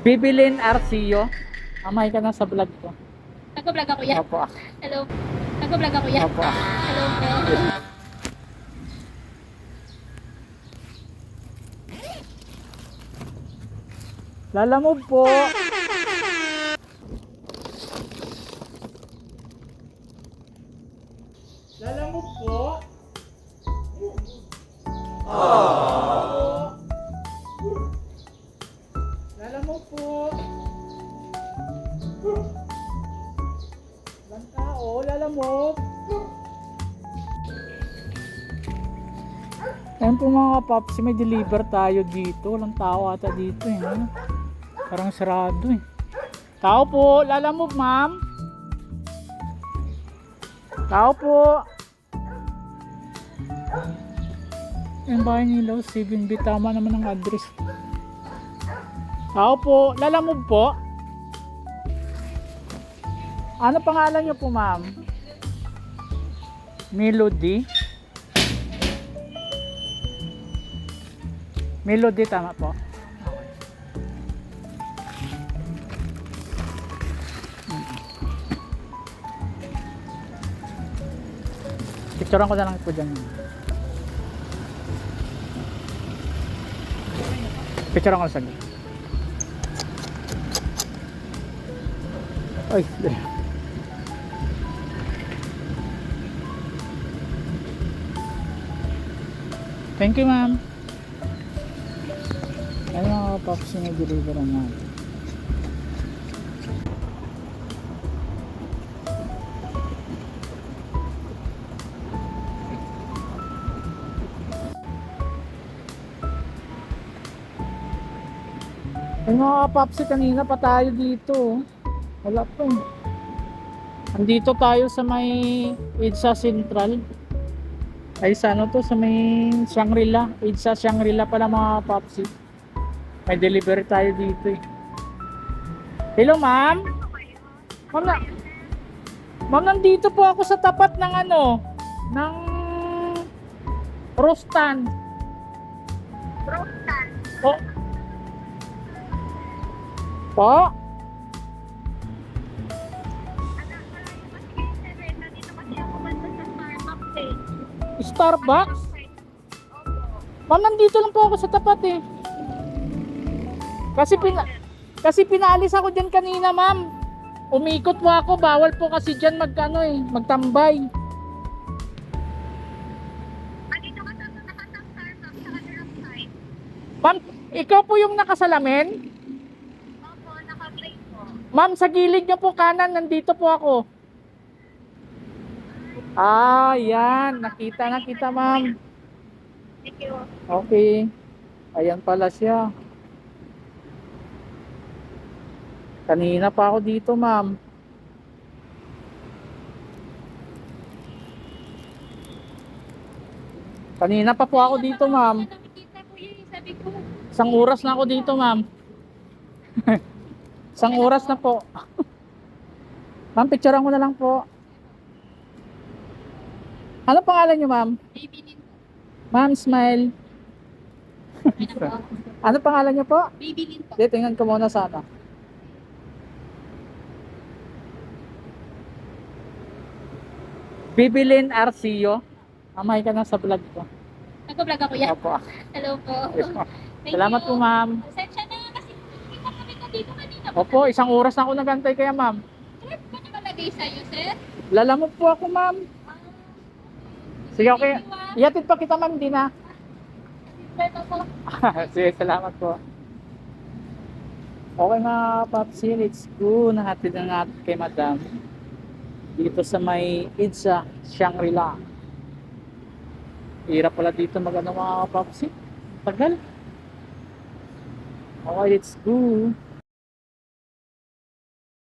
Bibilin Arcio. Amay ka na sa vlog ko. Nag-vlog ako yan. Opo. Hello. Nag-vlog ako yan. Opo. Hello po. Lalamove po. Lalamove po. Lalamove po. Lang tao, lalamove. Ayan po mga kapapsi, may deliver tayo dito. Walang tao ata dito eh. Ano? Parang sarado eh. Tao po, lalamove ma'am. Tao po. Ayan bahay nila, 7B. Tama naman ang address. Tao po, lalamove po. Ano pangalan niyo po ma'am? Melody. Melody, tama po. Picturean ko na lang po dyan. Picturean ko na saglit. Ay, thank you ma'am. Ano mga paps yung deliver natin? Ay mga papsi, kanina pa tayo dito. Wala pa eh. Andito tayo sa may EDSA Central. Ay sa ano to, sa may Shangri-La. EDSA Shangri-La pala mga papsi. May delivery tayo dito eh. Hello ma'am. Ma'am, nandito po ako sa tapat ng ano, ng Rostan. Rostan. Po. Po. Starbucks? Ma'am, nandito lang po ako sa tapat eh. Kasi pinaalis ako diyan kanina, ma'am. Umikot po ako, bawal po kasi diyan magtambay. Dito ka sa nakatang Starbucks sa other side. Ma'am, ikaw po yung nakasalamin? Opo, naka-plate po. Ma'am, sa gilid niyo po kanan, nandito po ako. Ah, yan. Nakita, ma'am. Thank you. Okay. Ayan pala siya. Kanina pa ako dito, ma'am. Kanina pa po ako dito, ma'am. Nakikita ko yun, sabi ko. Isang oras na ako dito, ma'am. Isang oras na po. Ma'am, picturean ko na lang po. Ano pangalan niyo, ma'am? Baby Lin. Ma'am, smile. Ano po? Ano pangalan niyo po? Baby Lin po. Dito, tingnan ko muna sana. Bibilin Arcio. Amay ka na sa vlog ko. Nag-vlog ako yan. Opo. Hello po. Yes, po. Thank Salamat you. po, ma'am. Pasensya na kasi kita kami na dito kanina. Opo, isang oras na ako nagantay kaya, ma'am. Trip ba nakalagay sa'yo, sir? Lalamog po ako, ma'am. Sige, okay. Ihatid pa kita, ma'am, di na. Ito po. Sige, salamat po. Okay mga papsi, let's go. Nahatid na natin kay madam. Dito sa may EDSA Shangri-La. Hirap pala dito mga papsi. Tagal. Okay, let's go.